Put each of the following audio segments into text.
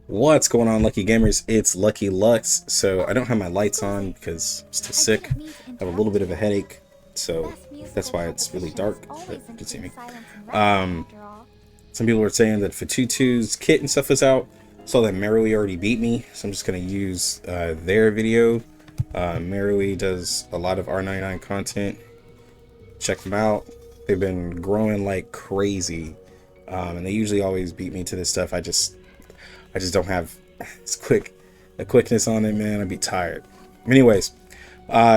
What's going on, Lucky Gamers? It's Lucky Lux. So I don't have my lights on because I'm still sick. I have a little bit of a headache, so that's why it's really dark. But you can see me. Um, some people were saying that Fatutu's kit and stuff was out. Saw that Marui already beat me, so I'm just gonna use their video. Marui does a lot of R99 content. Check them out. They've been growing like crazy, and they usually always beat me to this stuff. I just don't have a quickness on it, man. I'd be tired. Anyways,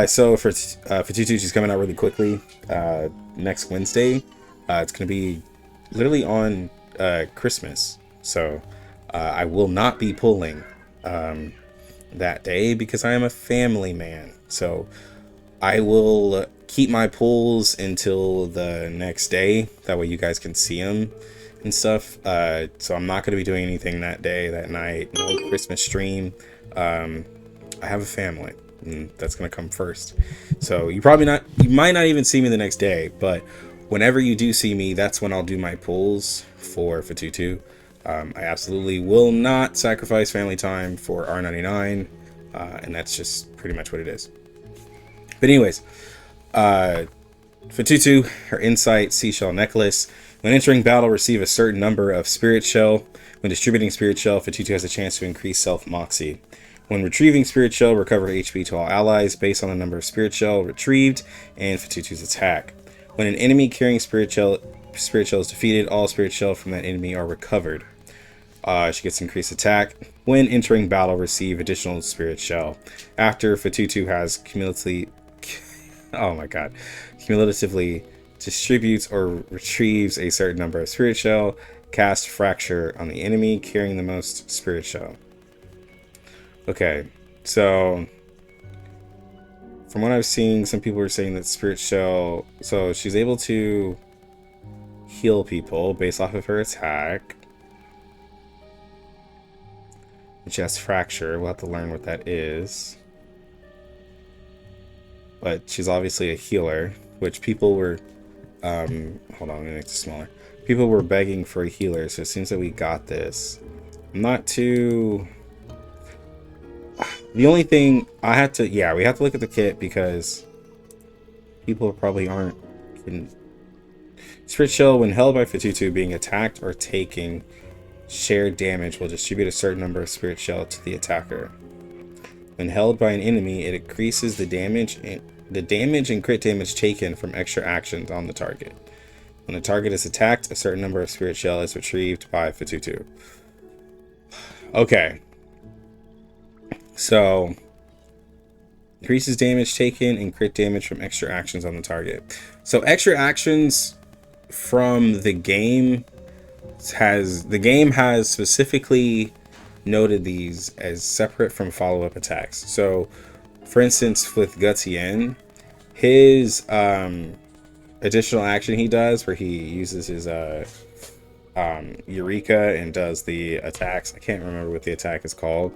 so for Fatutu, she's coming out really quickly. Next Wednesday, it's gonna be literally on Christmas. So I will not be pulling that day because I am a family man. So I will keep my pulls until the next day. That way you guys can see them and stuff. So I'm not going to be doing anything that day, that night. No Christmas stream. I have a family, and that's going to come first. So you might not even see me the next day, but whenever you do see me, that's when I'll do my pulls for Fatutu. I absolutely will not sacrifice family time for R99, and that's just pretty much what it is. But anyways, Fatutu, her insight seashell necklace. When entering battle, receive a certain number of spirit shell. When distributing spirit shell, Fatutu has a chance to increase self moxie. When retrieving spirit shell, recover HP to all allies based on the number of spirit shell retrieved and Fatutu's attack. When an enemy carrying spirit shell is defeated, all spirit shell from that enemy are recovered. She gets increased attack. When entering battle, receive additional spirit shell. After Fatutu has cumulatively distributes or retrieves a certain number of spirit shell, cast fracture on the enemy carrying the most spirit shell. Okay, so from what I've seen, some people were saying that spirit shell, so she's able to heal people based off of her attack. And she has fracture. We'll have to learn what that is. But she's obviously a healer, which people were hold on, let me make this smaller. People were begging for a healer, so it seems that we got this. I'm not too... The only thing I had to... Yeah, we have to look at the kit because people probably aren't... Spirit Shell, when held by Fatutu, being attacked or taking shared damage, will distribute a certain number of Spirit Shell to the attacker. When held by an enemy, it increases the damage and crit damage taken from extra actions on the target. When the target is attacked, a certain number of spirit shell is retrieved by Fatutu. Okay. So, increases damage taken and crit damage from extra actions on the target. So extra actions from the game has specifically noted these as separate from follow-up attacks. So for instance, with Gutsien, his additional action he does where he uses his Eureka and does the attacks. I can't remember what the attack is called,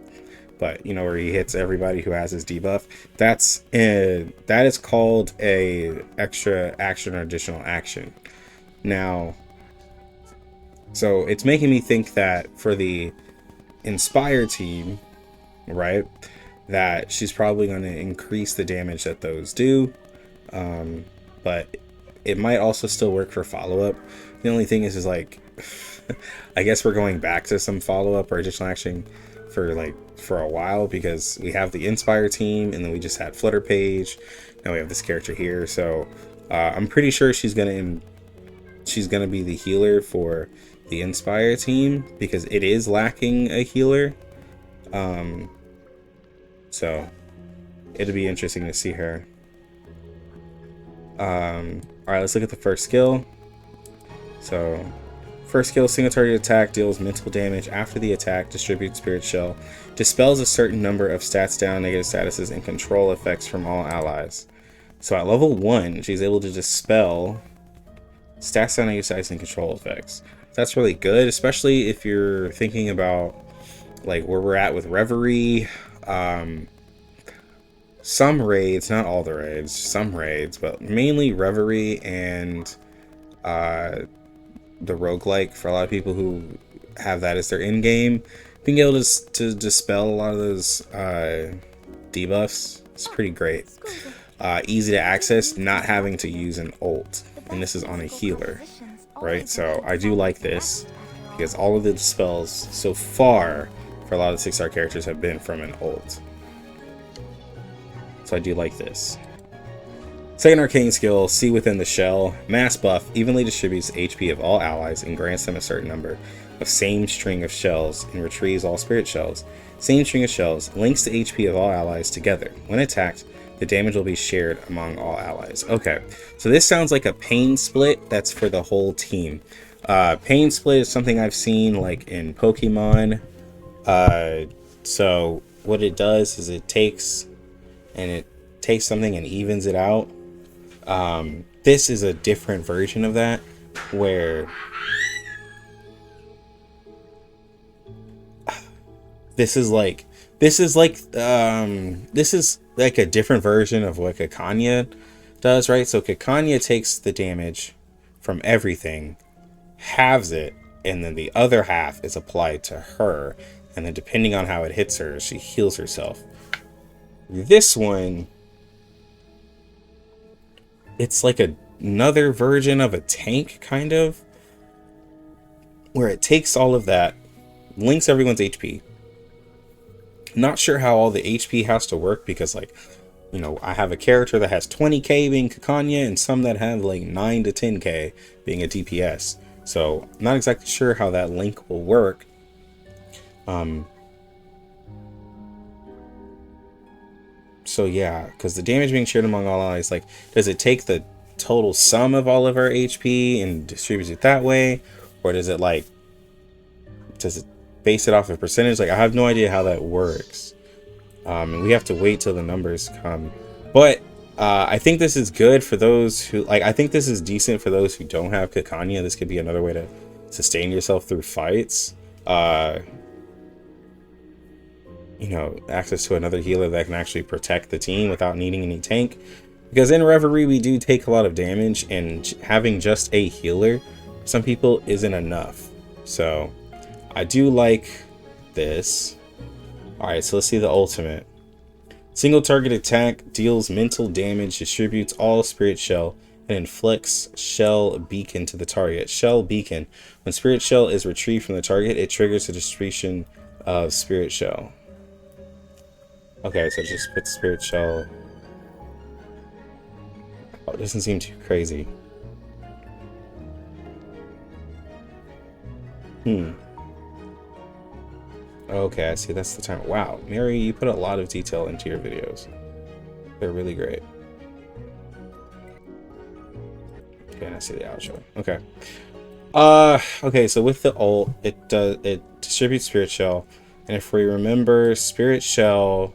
but you know, where he hits everybody who has his debuff. That is called a extra action or additional action. Now, so it's making me think that for the Inspire team, right, that she's probably going to increase the damage that those do, but it might also still work for follow-up. The only thing is like I guess we're going back to some follow-up or additional action for a while, because we have the Inspire team and then we just had Flutter Page. Now we have this character here, so I'm pretty sure she's gonna be the healer for the Inspire team because it is lacking a healer. So it'll be interesting to see her. Alright, let's look at the first skill. So first skill, single target attack, deals mental damage after the attack, distributes spirit shell, dispels a certain number of stats down, negative statuses, and control effects from all allies. So at level 1, she's able to dispel stats down, negative statuses, and control effects. That's really good, especially if you're thinking about like where we're at with Reverie. Some raids, not all the raids, some raids, but mainly Reverie and the roguelike, for a lot of people who have that as their end game. being able to dispel a lot of those debuffs is pretty great. Easy to access, not having to use an ult, and this is on a healer, right? So I do like this because all of the spells so far for a lot of the 6-star characters have been from an ult. So I do like this. Second arcane skill, See Within the Shell. Mass buff evenly distributes HP of all allies and grants them a certain number of same string of shells and retrieves all spirit shells. Same string of shells links the HP of all allies together. When attacked, the damage will be shared among all allies. Okay, so this sounds like a pain split that's for the whole team. Pain split is something I've seen like in Pokemon. So what it does is it takes something and evens it out. This is a different version of that, where this is like a different version of what Kakanya does, right? So Kakanya takes the damage from everything, halves it, and then the other half is applied to her, and then depending on how it hits her, she heals herself. This one, it's like another version of a tank, kind of, where it takes all of that, links everyone's HP. Not sure how all the HP has to work, because, like, you know, I have a character that has 20k being Kakanya and some that have like 9 to 10k being a DPS. So I'm not exactly sure how that link will work. So yeah, because the damage being shared among all allies, like, does it take the total sum of all of our HP and distribute it that way? Or does it base it off a percentage? Like, I have no idea how that works. And we have to wait till the numbers come. But I think this is good for those who, like, I think this is decent for those who don't have Kakanya. This could be another way to sustain yourself through fights. You know, access to another healer that can actually protect the team without needing any tank. Because in Reverie, we do take a lot of damage, and having just a healer, some people, isn't enough. So I do like this. Alright, so let's see the ultimate. Single target attack deals mental damage, distributes all spirit shell, and inflicts shell beacon to the target. Shell beacon. When spirit shell is retrieved from the target, it triggers the distribution of spirit shell. Okay, so just put spirit shell. Oh, it doesn't seem too crazy. Okay, I see. That's the time. Wow, Mary, you put a lot of detail into your videos. They're really great. Okay, and I see the outro. Okay. Okay, so with the ult, it distributes spirit shell, and if we remember, spirit shell,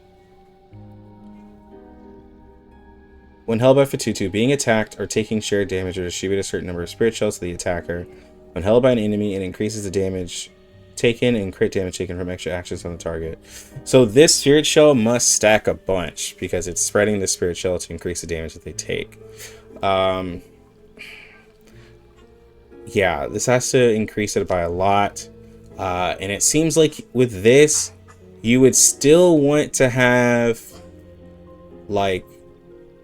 when held by Fatutu, being attacked or taking shared damage, or distribute a certain number of spirit shells to the attacker. When held by an enemy, it increases the damage taken and crit damage taken from extra actions on the target. So this spirit shell must stack a bunch, because it's spreading the spirit shell to increase the damage that they take. Yeah, this has to increase it by a lot. And it seems like with this, you would still want to have, like,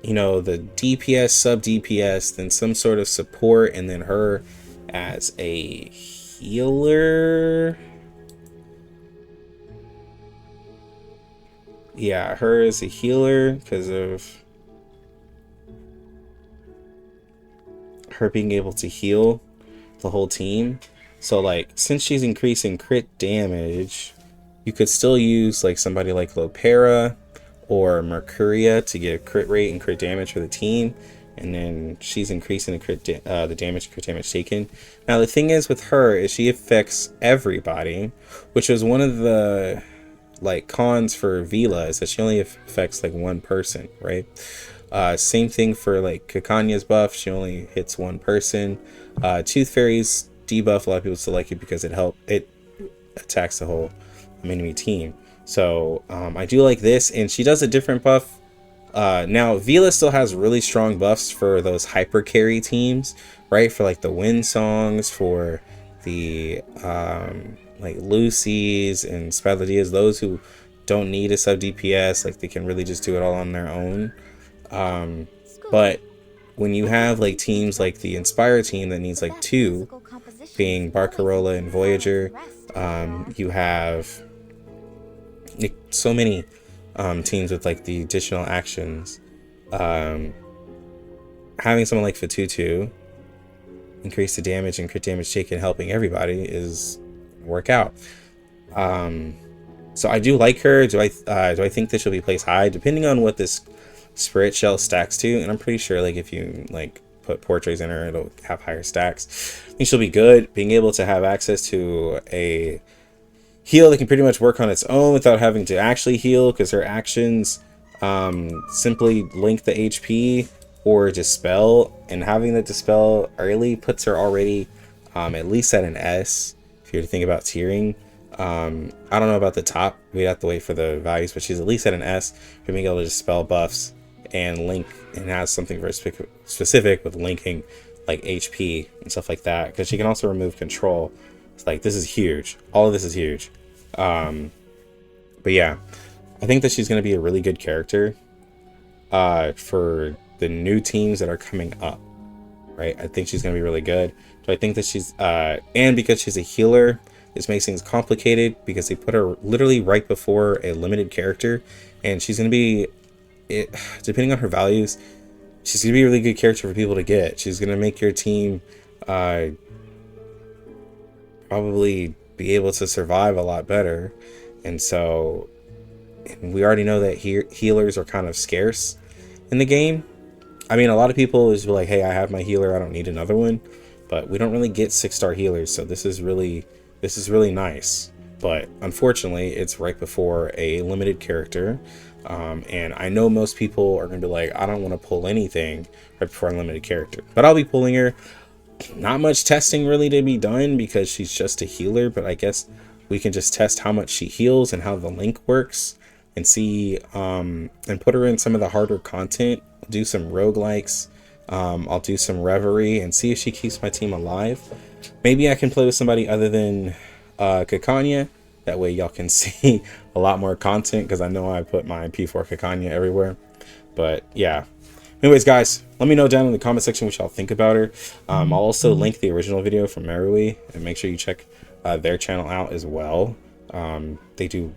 you know, the DPS, sub DPS, then some sort of support, and then her as a healer. Yeah, her as a healer, because of her being able to heal the whole team. So, like, since she's increasing crit damage, you could still use like somebody like Lopera or Mercuria to get a crit rate and crit damage for the team, and then she's increasing the damage, crit damage taken. Now the thing is with her is she affects everybody, which was one of the like cons for Vila, is that she only affects like one person, right? Same thing for like Kakanya's buff, she only hits one person. Tooth Fairy's debuff, a lot of people still like it because it attacks the whole enemy team. So I do like this, and she does a different buff. Now Vila still has really strong buffs for those hyper carry teams, right? For like the wind songs, for the like Lucy's and Spaladias, those who don't need a sub DPS, like they can really just do it all on their own. But when you have like teams like the Inspire team that needs like 2, being Barcarola and Voyager, you have like, so many teams with like the additional actions. Having someone like Fatutu increase the damage and crit damage taken, helping everybody is work out. So I do like her. Do I think that she'll be placed high? Depending on what this Spirit Shell stacks to, and I'm pretty sure like if you like put portraits in her, it'll have higher stacks. I think she'll be good. Being able to have access to a heal that can pretty much work on its own without having to actually heal, because her actions simply link the HP or dispel, and having the dispel early puts her already at least at an S if you're to think about tiering. I don't know about the top, we'd have to wait for the values, but she's at least at an S for being able to dispel buffs and link, and has something very specific with linking like HP and stuff like that, because she can also remove control. It's like, this is huge. All of this is huge. But yeah, I think that she's going to be a really good character for the new teams that are coming up, right? I think she's going to be really good. So I think that she's and because she's a healer, this makes things complicated, because they put her literally right before a limited character, and she's going to be, depending on her values, she's going to be a really good character for people to get. She's going to make your team probably be able to survive a lot better. And so, and we already know that healers are kind of scarce in the game. I mean, a lot of people is like, hey, I have my healer, I don't need another one. But we don't really get 6-star healers, so this is really nice. But unfortunately, it's right before a limited character. And I know most people are going to be like, I don't want to pull anything right before a limited character. But I'll be pulling her. Not much testing really to be done, because she's just a healer. But I guess we can just test how much she heals and how the link works. And see, and put her in some of the harder content. Do some roguelikes. I'll do some Reverie and see if she keeps my team alive. Maybe I can play with somebody other than Kakanya. That way y'all can see a lot more content, because I know I put my P4 Kakanya everywhere. But yeah. Anyways, guys, let me know down in the comment section what y'all think about her. I'll also link the original video from Marui, and make sure you check their channel out as well. They do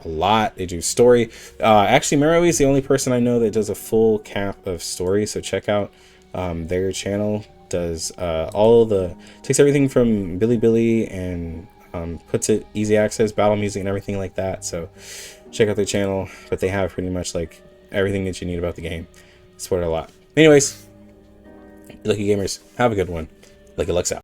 a lot. They do story. Actually, Marui is the only person I know that does a full cap of story, so check out their channel. Does takes everything from Billy and puts it easy access, battle music and everything like that. So check out their channel. But they have pretty much like everything that you need about the game. Support it a lot. Anyways, lucky gamers, have a good one. Lucky Lux out.